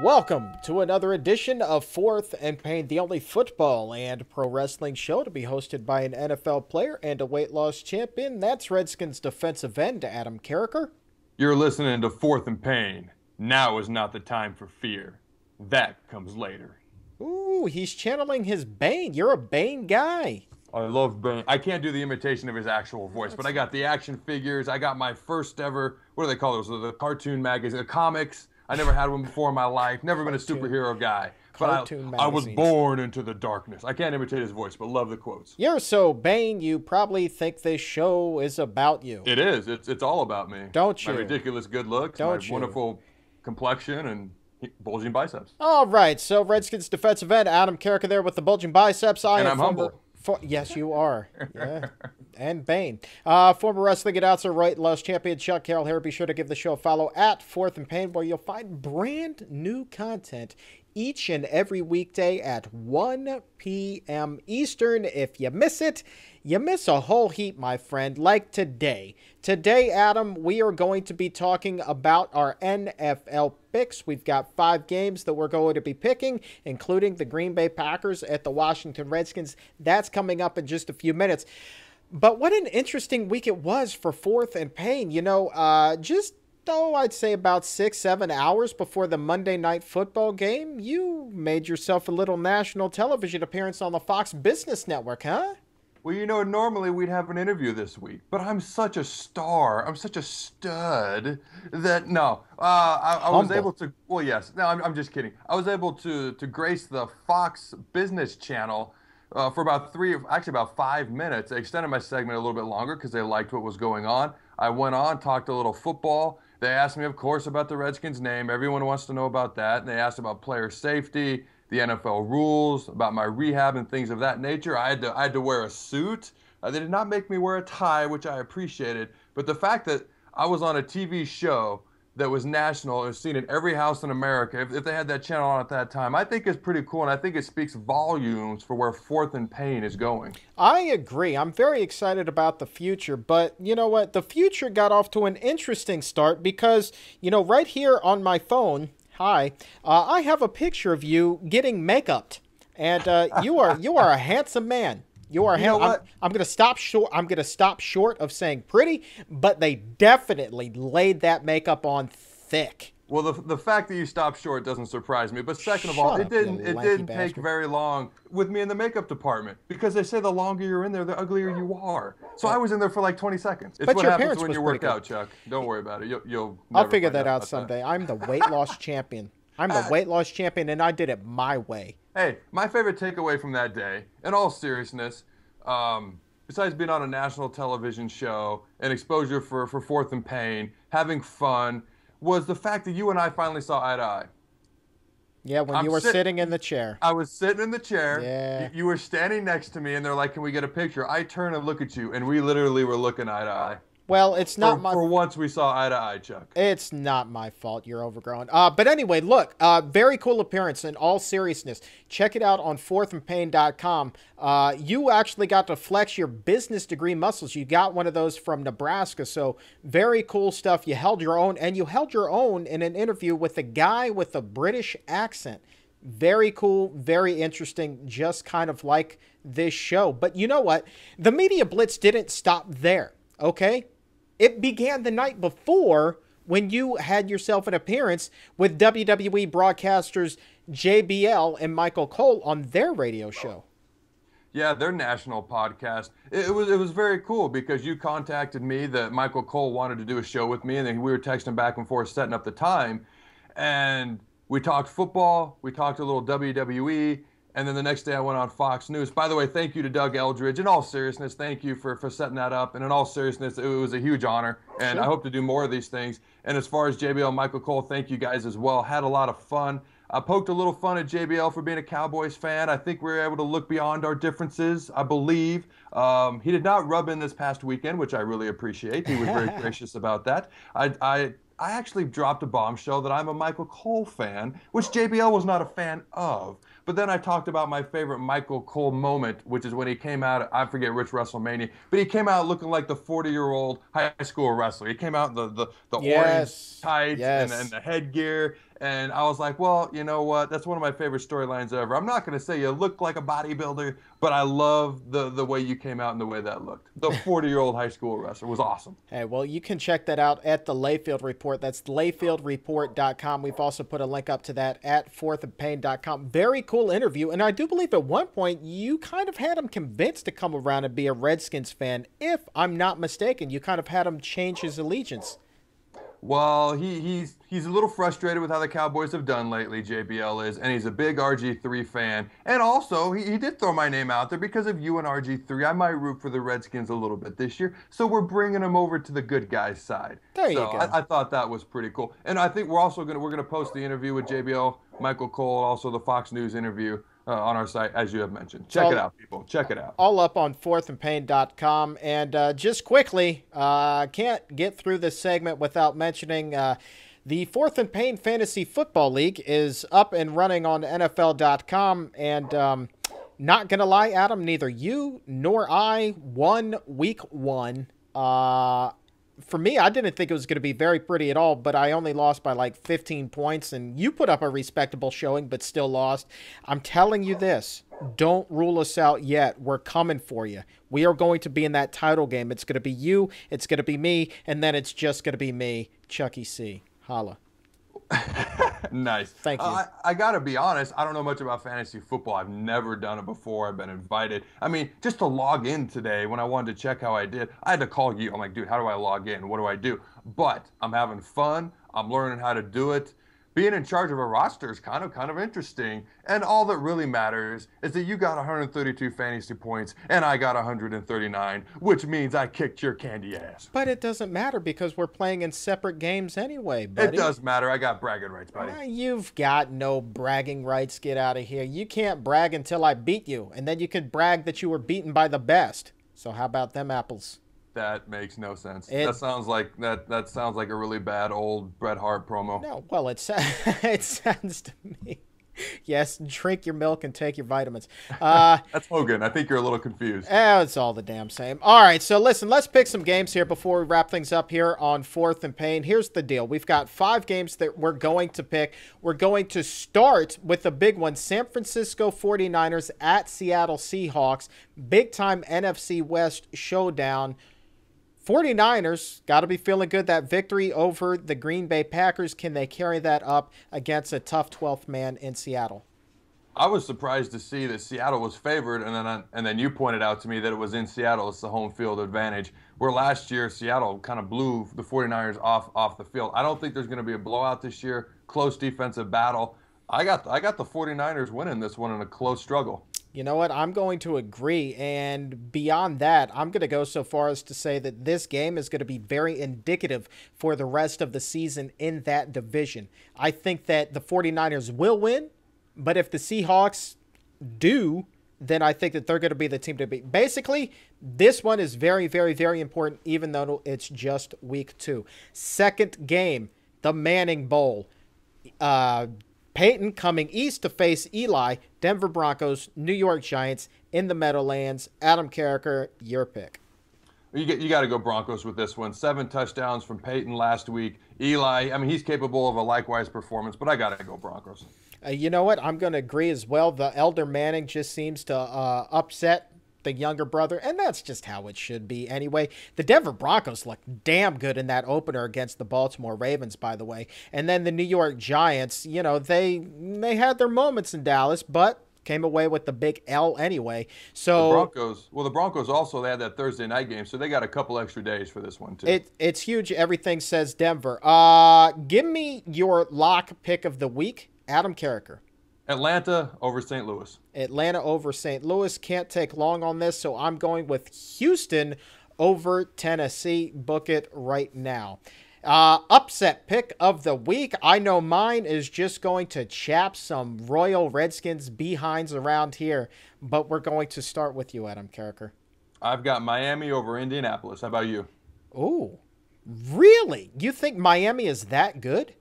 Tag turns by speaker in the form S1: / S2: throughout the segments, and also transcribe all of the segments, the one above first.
S1: Welcome to another edition of Fourth and Pain, the only football and pro wrestling show to be hosted by an NFL player and a weight loss champion. That's Redskins defensive end Adam Carriker.
S2: You're listening to Fourth and Pain. Now is not the time for fear. That comes later.
S1: Ooh, he's channeling his Bane. You're a Bane guy.
S2: I love Bane. I can't do the imitation of his actual voice, but I got the action figures. I got my first ever, what do they call those? The cartoon magazine, the comics. I never had one before in my life. Never been a superhero guy. But I was born into the darkness. I can't imitate his voice, but love the quotes.
S1: You're so Bane, you probably think this show is about you.
S2: It is. It's all about me.
S1: Don't you?
S2: My ridiculous good looks, my wonderful complexion, and bulging biceps.
S1: All right, so Redskins defensive end Adam Carriker there with the bulging biceps.
S2: I'm humble.
S1: Yes, you are. Yeah. And Bane. Former wrestling announcer, weight loss champion Chuck Carroll here. Be sure to give the show a follow at Fourth and Pain, where you'll find brand new content each and every weekday at 1 p.m. Eastern. If you miss it, you miss a whole heap, my friend, like today. Today, Adam, we are going to be talking about our NFL picks. We've got 5 games that we're going to be picking, including the Green Bay Packers at the Washington Redskins. That's coming up in just a few minutes. But what an interesting week it was for Fourth and Pain. You know, I'd say about 6-7 hours before the Monday Night Football game, you made yourself a little national television appearance on the Fox Business Network, huh?
S2: Well, you know, normally we'd have an interview this week, but I'm such a star, I'm such a stud that I was able to. Well, yes, no, I'm just kidding. I was able to grace the Fox Business Channel for about 5 minutes. I extended my segment a little bit longer because they liked what was going on. I went on, talked a little football. They asked me, of course, about the Redskins name. Everyone wants to know about that. And they asked about player safety, the NFL rules, about my rehab and things of that nature. I had to wear a suit. They did not make me wear a tie, which I appreciated. But the fact that I was on a TV show that was national and seen in every house in America, if they had that channel on at that time, I think is pretty cool, and I think it speaks volumes for where Fourth and Pain is going.
S1: I agree. I'm very excited about the future, but you know what? The future got off to an interesting start because, you know, right here on my phone, I have a picture of you getting make-upped, and you are a handsome man. You are. I'm gonna stop short. I'm gonna stop short of saying pretty, but they definitely laid that makeup on thick.
S2: Well, the fact that you stopped short doesn't surprise me. But second of all, it didn't take very long with me in the makeup department because they say the longer you're in there, the uglier you are. So I was in there for like 20 seconds. It's what happens when you work out, Chuck. Don't worry about it.
S1: I'll figure that out someday. I'm the weight loss champion. I'm the weight loss champion, and I did it my way.
S2: Hey, my favorite takeaway from that day, in all seriousness, besides being on a national television show and exposure for Fourth and Pain, having fun, was the fact that you and I finally saw eye to eye.
S1: Yeah, when you were sitting in the chair.
S2: I was sitting in the chair.
S1: Yeah.
S2: You were standing next to me, and they're like, "Can we get a picture?" I turn and look at you, and we literally were looking eye to eye.
S1: Well, it's not
S2: for once we saw eye to eye, Chuck.
S1: It's not my fault. You're overgrown. But anyway, look, very cool appearance in all seriousness. Check it out on fourthandpain.com. You actually got to flex your business degree muscles. You got one of those from Nebraska. So very cool stuff. You held your own, and you held your own in an interview with a guy with a British accent. Very cool, very interesting, just kind of like this show. But you know what? The media blitz didn't stop there, okay? It began the night before when you had yourself an appearance with WWE broadcasters JBL and Michael Cole on their radio show.
S2: Yeah, their national podcast. It was very cool because you contacted me that Michael Cole wanted to do a show with me, and then we were texting back and forth setting up the time. And we talked football, we talked a little WWE, and then the next day I went on Fox News. By the way, thank you to Doug Eldridge. In all seriousness, thank you for setting that up. And in all seriousness, it was a huge honor. And I hope to do more of these things. And as far as JBL and Michael Cole, thank you guys as well. Had a lot of fun. I poked a little fun at JBL for being a Cowboys fan. I think we were able to look beyond our differences, I believe. He did not rub in this past weekend, which I really appreciate. He was very gracious about that. I actually dropped a bombshell that I'm a Michael Cole fan, which JBL was not a fan of. But then I talked about my favorite Michael Cole moment, which is when he came out, I forget which WrestleMania, but he came out looking like the 40-year-old high school wrestler. He came out in the orange tights and the headgear. And I was like, well, you know what? That's one of my favorite storylines ever. I'm not going to say you look like a bodybuilder, but I love the way you came out and the way that looked. The 40-year-old high school wrestler was awesome.
S1: Hey, well, you can check that out at the Layfield Report. That's layfieldreport.com. We've also put a link up to that at fourthandpain.com. Very cool interview. And I do believe at one point you kind of had him convinced to come around and be a Redskins fan. If I'm not mistaken, you kind of had him change his allegiance.
S2: Well, he's a little frustrated with how the Cowboys have done lately, JBL is, and he's a big RG3 fan. And also, he did throw my name out there because of you and RG3. I might root for the Redskins a little bit this year, so we're bringing him over to the good guys' side.
S1: There you go.
S2: I thought that was pretty cool. And I think we're gonna post the interview with JBL, Michael Cole, also the Fox News interview on our site, as you have mentioned. Check it out, people. Check it out.
S1: All up on fourthandpain.com. And just quickly, can't get through this segment without mentioning the Fourth and Pain Fantasy Football League is up and running on NFL.com. And not going to lie, Adam, neither you nor I won week one. For me, I didn't think it was going to be very pretty at all, but I only lost by like 15 points, and you put up a respectable showing, but still lost. I'm telling you this, don't rule us out yet. We're coming for you. We are going to be in that title game. It's going to be you, it's going to be me, and then it's just going to be me, Chucky C. Holla.
S2: Nice.
S1: Thank you.
S2: I got to be honest, I don't know much about fantasy football. I've never done it before. I've been invited. I mean, just to log in today when I wanted to check how I did, I had to call you. I'm like, dude, how do I log in? What do I do? But I'm having fun. I'm learning how to do it. Being in charge of a roster is kind of interesting. And all that really matters is that you got 132 fantasy points and I got 139, which means I kicked your candy ass.
S1: But it doesn't matter because we're playing in separate games anyway, buddy.
S2: It does matter. I got bragging rights, buddy.
S1: You've got no bragging rights. Get out of here. You can't brag until I beat you, and then you can brag that you were beaten by the best. So how about them apples?
S2: That makes no sense. That sounds like a really bad old Bret Hart promo.
S1: No, well, it sounds to me. Yes, drink your milk and take your vitamins.
S2: That's Hogan. I think you're a little confused.
S1: It's all the damn same. All right, so listen, let's pick some games here before we wrap things up here on Fourth and Pain. Here's the deal. We've got 5 games that we're going to pick. We're going to start with the big one, San Francisco 49ers at Seattle Seahawks. Big-time NFC West showdown. 49ers got to be feeling good. That victory over the Green Bay Packers, can they carry that up against a tough 12th man in Seattle?
S2: I was surprised to see that Seattle was favored, and then you pointed out to me that it was in Seattle. It's the home field advantage, where last year Seattle kind of blew the 49ers off the field. I don't think there's going to be a blowout this year. Close defensive battle. I got the 49ers winning this one in a close struggle.
S1: You know what? I'm going to agree. And beyond that, I'm going to go so far as to say that this game is going to be very indicative for the rest of the season in that division. I think that the 49ers will win, but if the Seahawks do, then I think that they're going to be the team to beat. Basically, this one is very, very, very important, even though it's just week 2. Second game, the Manning Bowl. Peyton coming east to face Eli, Denver Broncos, New York Giants in the Meadowlands. Adam Carriker, your pick.
S2: You got to go Broncos with this one. 7 touchdowns from Peyton last week. Eli, I mean, he's capable of a likewise performance, but I got to go Broncos.
S1: You know what? I'm going to agree as well. The elder Manning just seems to upset the younger brother, and that's just how it should be anyway. The Denver Broncos looked damn good in that opener against the Baltimore Ravens, by the way. And then the New York Giants, you know, they had their moments in Dallas, but came away with the big L anyway. So
S2: the Broncos also, they had that Thursday night game, so they got a couple extra days for this one too.
S1: It's huge. Everything says Denver. Give me your lock pick of the week, Adam Carriker.
S2: Atlanta over St. Louis.
S1: Atlanta over St. Louis. Can't take long on this, so I'm going with Houston over Tennessee. Book it right now. Upset pick of the week. I know mine is just going to chap some Royal Redskins behinds around here, but we're going to start with you, Adam Carriker.
S2: I've got Miami over Indianapolis. How about you?
S1: Ooh, really? You think Miami is that good?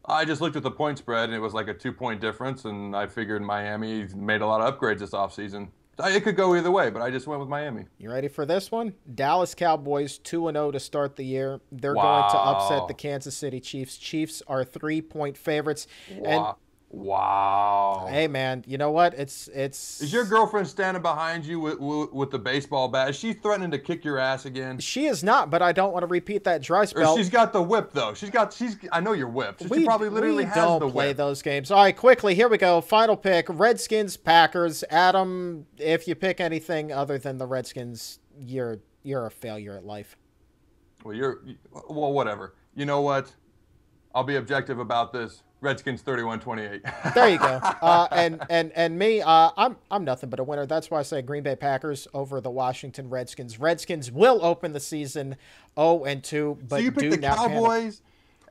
S2: I just looked at the point spread, and it was like a 2-point difference, and I figured Miami made a lot of upgrades this offseason. It could go either way, but I just went with Miami.
S1: You ready for this one? Dallas Cowboys 2-0 to start the year. They're going to upset the Kansas City Chiefs. Chiefs are 3-point favorites.
S2: Wow. Wow.
S1: Hey man, you know what? It's.
S2: Is your girlfriend standing behind you with the baseball bat? Is she threatening to kick your ass again?
S1: She is not, but I don't want to repeat that dry spell.
S2: Or she's got the whip though. I know you're whipped. She probably literally has the whip. We
S1: don't play those games. All right, quickly, here we go. Final pick: Redskins, Packers. Adam, if you pick anything other than the Redskins, you're a failure at life.
S2: Well, whatever. You know what? I'll be objective about this. Redskins 31-28.
S1: There you go. And me, I'm nothing but a winner. That's why I say Green Bay Packers over the Washington Redskins. Redskins will open the season 0-2, but
S2: so you picked the Cowboys,
S1: panic.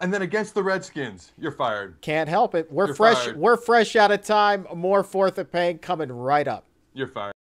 S2: And then against the Redskins, you're fired.
S1: Can't help it. We're fresh. We're fresh out of time. More Fourth and Pain coming right up.
S2: You're fired.